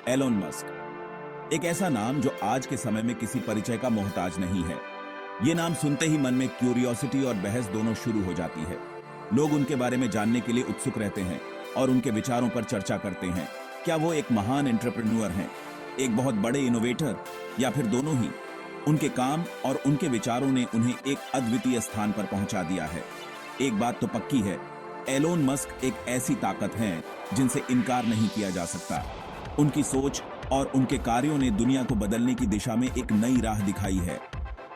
Elon Musk एक ऐसा नाम जो आज के समय में किसी परिचय का मोहताज नहीं है। ये नाम सुनते ही मन में क्यूरियोसिटी और बहस दोनों शुरू हो जाती है। लोग उनके बारे में जानने के लिए उत्सुक रहते हैं और उनके विचारों पर चर्चा करते हैं। क्या वो एक महान एंटरप्रेन्योर हैं, एक बहुत बड़े इनोवेटर, या फिर दोनों ही? उनके काम और उनके विचारों ने उन्हें एक अद्वितीय स्थान पर पहुंचा दिया है। एक बात तो पक्की है, एलोन मस्क एक ऐसी ताकत है जिनसे इनकार नहीं किया जा सकता। उनकी सोच और उनके कार्यों ने दुनिया को बदलने की दिशा में एक नई राह दिखाई है।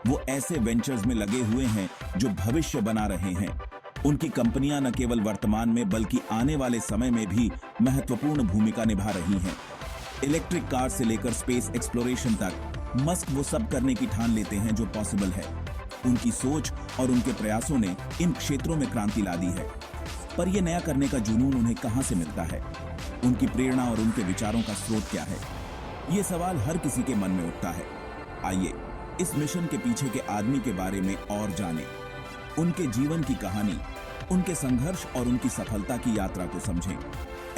वो ऐसे वेंचर्स में लगे हुए हैं जो भविष्य बना रहे हैं। उनकी कंपनियां न केवल वर्तमान में बल्कि आने वाले समय में भी महत्वपूर्ण भूमिका निभा रही हैं। इलेक्ट्रिक कार से लेकर स्पेस एक्सप्लोरेशन तक मस्क वो सब करने की ठान लेते हैं जो पॉसिबल है। उनकी सोच और उनके प्रयासों ने इन क्षेत्रों में क्रांति ला दी है। पर यह नया करने का जुनून उन्हें कहां से मिलता है? उनकी प्रेरणा और उनके विचारों का स्रोत क्या है? ये सवाल हर किसी के मन में उठता है। आइए इस मिशन के पीछे के आदमी के बारे में और जानें, उनके जीवन की कहानी, उनके संघर्ष और उनकी सफलता की यात्रा को समझें।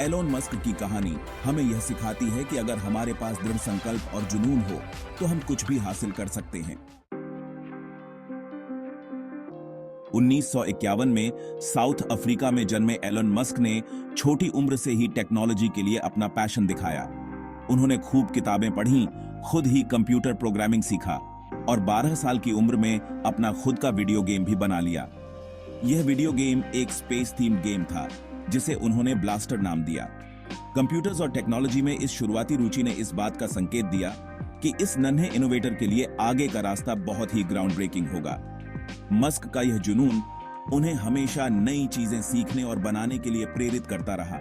एलोन मस्क की कहानी हमें यह सिखाती है कि अगर हमारे पास दृढ़ संकल्प और जुनून हो तो हम कुछ भी हासिल कर सकते हैं। 1951 में साउथ अफ्रीका में जन्मे एलोन मस्क ने छोटी उम्र से ही टेक्नोलॉजी के लिए अपना पैशन दिखाया। उन्होंने खूब किताबें पढ़ीं, खुद ही कंप्यूटर प्रोग्रामिंग सीखा और 12 साल की उम्र में अपना खुद का वीडियो गेम भी बना लिया। यह वीडियो गेम एक स्पेस थीम गेम था जिसे उन्होंने ब्लास्टर नाम दिया। कंप्यूटर्स और टेक्नोलॉजी में इस शुरुआती रुचि ने इस बात का संकेत दिया कि इस नन्हे इनोवेटर के लिए आगे का रास्ता बहुत ही ग्राउंड ब्रेकिंग होगा। मस्क का यह जुनून उन्हें हमेशा नई चीजें सीखने और बनाने के लिए प्रेरित करता रहा।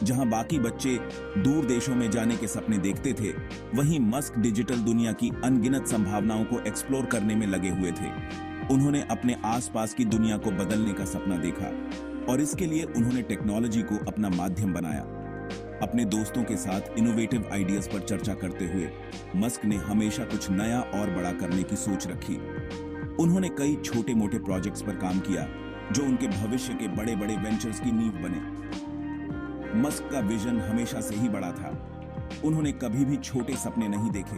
जहां बाकी बच्चे दूर देशों में जाने के सपने देखते थे, वहीं मस्क डिजिटल दुनिया की अनगिनत संभावनाओं को एक्सप्लोर करने में लगे हुए थे। उन्होंने अपने आसपास की दुनिया को बदलने का सपना देखा और इसके लिए उन्होंने टेक्नोलॉजी को अपना माध्यम बनाया। अपने दोस्तों के साथ इनोवेटिव आइडियाज पर चर्चा करते हुए मस्क ने हमेशा कुछ नया और बड़ा करने की सोच रखी। उन्होंने कई छोटे मोटे प्रोजेक्ट्स पर काम किया जो उनके भविष्य के बड़े बड़े वेंचर्स की नींव बने। मस्क का विजन हमेशा से ही बड़ा था। उन्होंने कभी भी छोटे सपने नहीं देखे,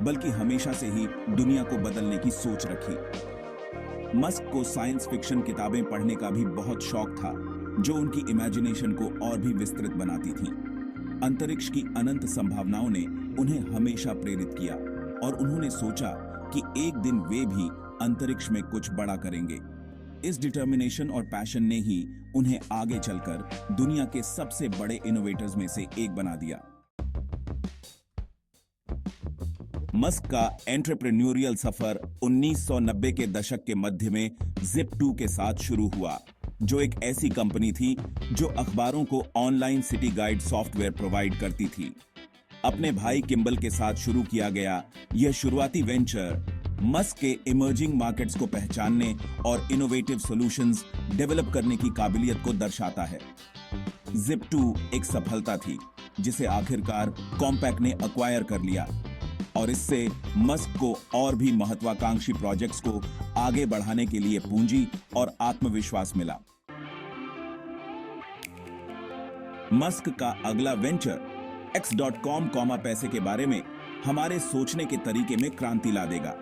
बल्कि हमेशा से ही दुनिया को बदलने की सोच रखी। मस्क को साइंस फिक्शन किताबें पढ़ने का भी बहुत शौक था, जो उनकी इमेजिनेशन को और भी विस्तृत बनाती थीं। अंतरिक्ष की अनंत संभावनाओं ने उन्हें हमेशा प्रेरित किया और उन्होंने सोचा कि एक दिन वे भी अंतरिक्ष में कुछ बड़ा करेंगे। इस डिटर्मिनेशन और पैशन ने ही उन्हें आगे चलकर दुनिया के सबसे बड़े इनोवेटर्स में से एक बना दिया। मस्क का एंटरप्रेन्योरियल सफर 1990 के दशक के मध्य में Zip2 के साथ शुरू हुआ, जो एक ऐसी कंपनी थी जो अखबारों को online city guide software provide करती थी। अपने भाई किम्बल के साथ शुरू किया गया यह शुरुआती वेंचर मस्क के इमर्जिंग मार्केट्स को पहचानने और इनोवेटिव सॉल्यूशंस डेवलप करने की काबिलियत को दर्शाता है। Zip2 एक सफलता थी जिसे आखिरकार कॉम्पैक ने अक्वायर कर लिया और इससे मस्क को और भी महत्वाकांक्षी प्रोजेक्ट्स को आगे बढ़ाने के लिए पूंजी और आत्मविश्वास मिला। मस्क का अगला वेंचर X.com, पैसे के बारे में हमारे सोचने के तरीके में क्रांति ला देगा।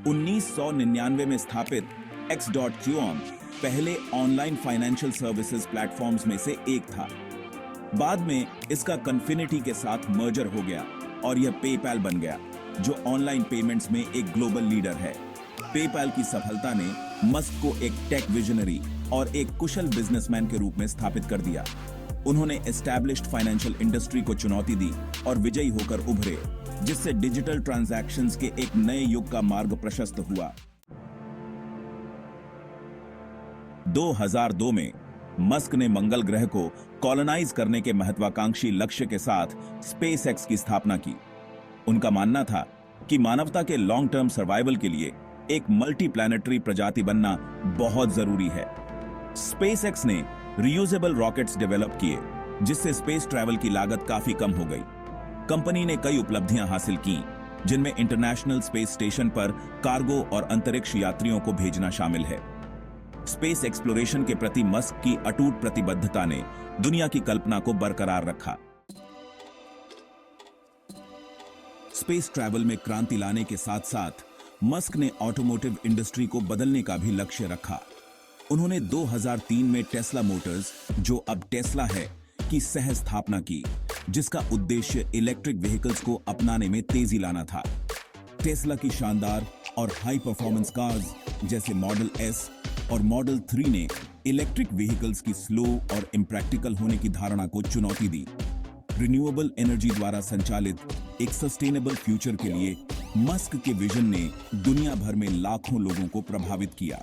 1999 में स्थापित X.com पहले ऑनलाइन फाइनेंशियल सर्विसेज प्लेटफॉर्म्स में से एक था। बाद में इसका कन्फिनिटी के साथ मर्जर हो गया और यह पेपैल बन गया, जो ऑनलाइन पेमेंट्स में एक ग्लोबल लीडर है। पेपैल की सफलता ने मस्क को एक टेक विजनरी और एक कुशल बिजनेसमैन के रूप में स्थापित कर दिया। उन्होंने एस्टैब्लिश्ड फाइनेंशियल इंडस्ट्री को चुनौती दी और विजयी होकर उभरे, जिससे डिजिटल ट्रांजैक्शंस के एक नए युग का मार्ग प्रशस्त हुआ। 2002 में मस्क ने मंगल ग्रह को कॉलोनाइज करने के महत्वाकांक्षी लक्ष्य के साथ स्पेसएक्स की स्थापना की। उनका मानना था कि मानवता के लॉन्ग टर्म सर्वाइवल के लिए एक मल्टी प्लैनेटरी प्रजाति बनना बहुत जरूरी है। स्पेसएक्स ने रियूजेबल रॉकेट्स डेवलप किए, जिससे स्पेस ट्रैवल की लागत काफी कम हो गई। कंपनी ने कई उपलब्धियां हासिल की, जिनमें इंटरनेशनल स्पेस स्टेशन पर कार्गो और अंतरिक्ष यात्रियों को भेजना शामिल है। स्पेस एक्सप्लोरेशन के प्रति मस्क की अटूट प्रतिबद्धता ने दुनिया की कल्पना को बरकरार रखा। स्पेस ट्रैवल में क्रांति लाने के साथ साथ मस्क ने ऑटोमोटिव इंडस्ट्री को बदलने का भी लक्ष्य रखा। उन्होंने 2003 में टेस्ला मोटर्स, जो अब टेस्ला है, की सह स्थापना की, जिसका उद्देश्य इलेक्ट्रिक व्हीकल्स को अपनाने में तेजी लाना था। टेस्ला की शानदार और हाई परफॉर्मेंस कार्स जैसे मॉडल एस और मॉडल 3 ने इलेक्ट्रिक व्हीकल्स की स्लो और इम्प्रैक्टिकल होने की धारणा को चुनौती दी। रिन्यूएबल एनर्जी द्वारा संचालित एक सस्टेनेबल फ्यूचर के लिए मस्क के विजन ने दुनिया भर में लाखों लोगों को प्रभावित किया।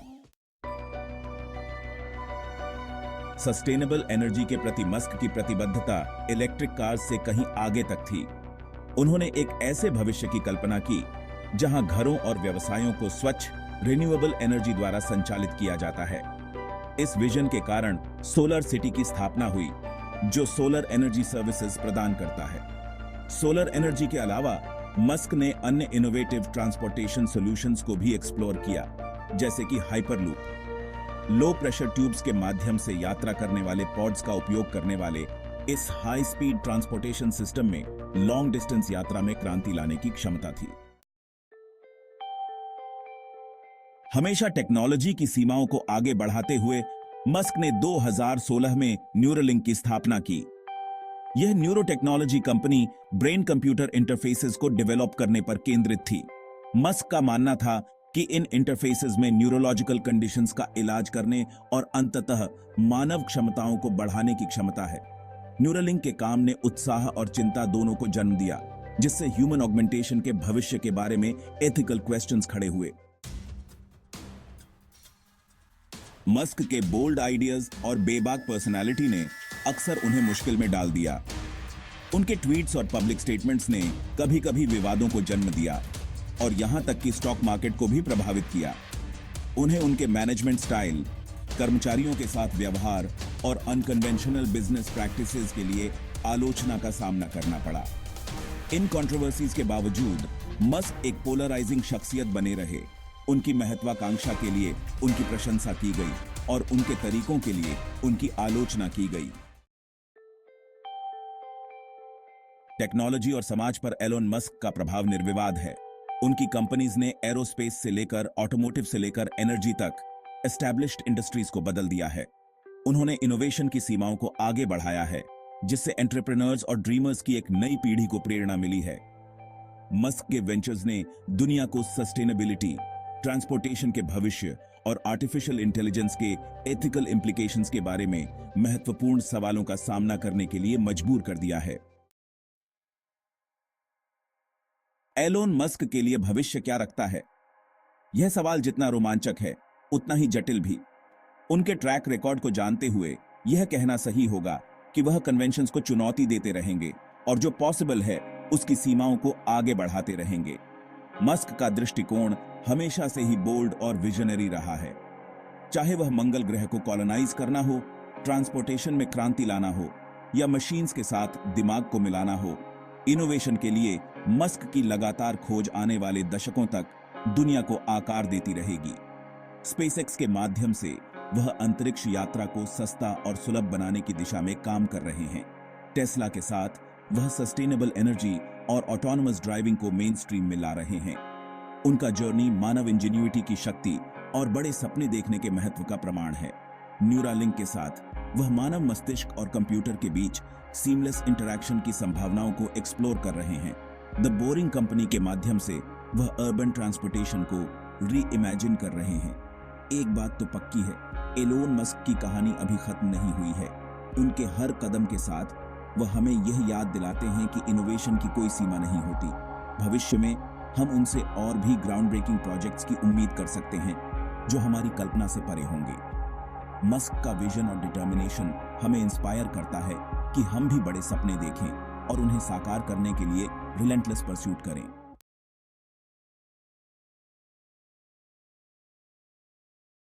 सस्टेनेबल एनर्जी के प्रति मस्क की प्रतिबद्धता इलेक्ट्रिक कार्स से कहीं आगे तक थी। उन्होंने एक ऐसे भविष्य की कल्पना की जहां घरों और व्यवसायों को स्वच्छ रिन्यूएबल एनर्जी द्वारा संचालित किया जाता है। इस विजन के कारण सोलर सिटी की स्थापना हुई, जो सोलर एनर्जी सर्विसेज प्रदान करता है। सोलर एनर्जी के अलावा मस्क ने अन्य इनोवेटिव ट्रांसपोर्टेशन सॉल्यूशंस को भी एक्सप्लोर किया, जैसे कि हाइपरलूप। लो प्रेशर ट्यूब्स के माध्यम से यात्रा करने वाले पॉड्स का उपयोग करने वाले इस हाई स्पीड ट्रांसपोर्टेशन सिस्टम में लॉन्ग डिस्टेंस यात्रा में क्रांति लाने की क्षमता थी। हमेशा टेक्नोलॉजी की सीमाओं को आगे बढ़ाते हुए मस्क ने 2016 में न्यूरोलिंक की स्थापना की। यह neuro technology company brain computer interfaces को डेवलप करने पर केंद्रित थी। मस्क का मानना था कि इन इंटरफेसेस में न्यूरोलॉजिकल कंडीशंस का इलाज करने और अंततः मानव क्षमताओं को बढ़ाने की क्षमता है। न्यूरोलिंक के काम ने उत्साह और चिंता दोनों को जन्म दिया, जिससे ह्यूमन ऑगमेंटेशन के भविष्य के बारे में एथिकल क्वेश्चंस खड़े हुए। मस्क के बोल्ड आइडियाज और बेबाक पर्सनालिटी ने अक्सर उन्हें मुश्किल में डाल दिया। उनके ट्वीट्स और पब्लिक स्टेटमेंट्स ने कभी-कभी विवादों को जन्म दिया और यहां तक कि स्टॉक मार्केट को भी प्रभावित किया। उन्हें उनके मैनेजमेंट स्टाइल, कर्मचारियों के साथ व्यवहार और अनकन्वेंशनल बिजनेस प्रैक्टिसेस के लिए आलोचना का सामना करना पड़ा। इन कंट्रोवर्सीज के बावजूद मस्क एक पोलराइजिंग शख्सियत बने रहे। उनकी महत्वाकांक्षा के लिए उनकी प्रशंसा की गई और उनके तरीकों के लिए उनकी आलोचना की गई। टेक्नोलॉजी और समाज पर एलोन मस्क का प्रभाव निर्विवाद है। उनकी कंपनीज ने एरोस्पेस से लेकर ऑटोमोटिव से लेकर एनर्जी तक एस्टैब्लिश्ड इंडस्ट्रीज को बदल दिया है। उन्होंने इनोवेशन की सीमाओं को आगे बढ़ाया है, जिससे एंटरप्रेन्योर्स और ड्रीमर्स की एक नई पीढ़ी को प्रेरणा मिली है। मस्क के वेंचर्स ने दुनिया को सस्टेनेबिलिटी, ट्रांसपोर्टेशन के भविष्य और आर्टिफिशियल इंटेलिजेंस के एथिकल इंप्लीकेशंस के बारे में महत्वपूर्ण सवालों का सामना करने के लिए मजबूर कर दिया है। एलोन मस्क के लिए भविष्य क्या रखता है? यह सवाल जितना रोमांचक है, उतना ही जटिल भी। उनके ट्रैक रिकॉर्ड को जानते हुए यह कहना सही होगा कि वह कन्वेंशंस को चुनौती देते रहेंगे और जो पॉसिबल है उसकी सीमाओं को आगे बढ़ाते रहेंगे। मस्क का दृष्टिकोण हमेशा से ही बोल्ड और विजनरी रहा है। चाहे वह मंगल ग्रह को कॉलोनाइज करना हो, ट्रांसपोर्टेशन में क्रांति लाना हो या मशीन्स के साथ दिमाग को मिलाना हो, इनोवेशन के लिए मस्क की लगातार खोज आने वाले दशकों तक दुनिया को आकार देती रहेगी। स्पेसएक्स के माध्यम से वह अंतरिक्ष यात्रा को सस्ता और सुलभ बनाने की दिशा में काम कर रहे हैं। टेस्ला के साथ वह सस्टेनेबल एनर्जी और ऑटोनमस ड्राइविंग को मेन स्ट्रीम में ला रहे हैं। उनका जर्नी मानव इंजीन्यूइटी की शक्ति और बड़े सपने देखने के महत्व का प्रमाण है। न्यूरालिंक के साथ वह मानव मस्तिष्क और कंप्यूटर के बीच सीमलेस इंटरैक्शन की संभावनाओं को एक्सप्लोर कर रहे हैं। द बोरिंग कंपनी के माध्यम से वह अर्बन ट्रांसपोर्टेशन को री इमेजिन कर रहे हैं। एक बात तो पक्की है, एलोन मस्क की कहानी अभी खत्म नहीं हुई है। उनके हर कदम के साथ वह हमें यह याद दिलाते हैं कि इनोवेशन की कोई सीमा नहीं होती। भविष्य में हम उनसे और भी ग्राउंड ब्रेकिंग प्रोजेक्ट्स की उम्मीद कर सकते हैं, जो हमारी कल्पना से परे होंगे। मस्क का विजन और डिटर्मिनेशन हमें इंस्पायर करता है कि हम भी बड़े सपने देखें और उन्हें साकार करने के लिए रिलेंटलेस परस्यूट करें।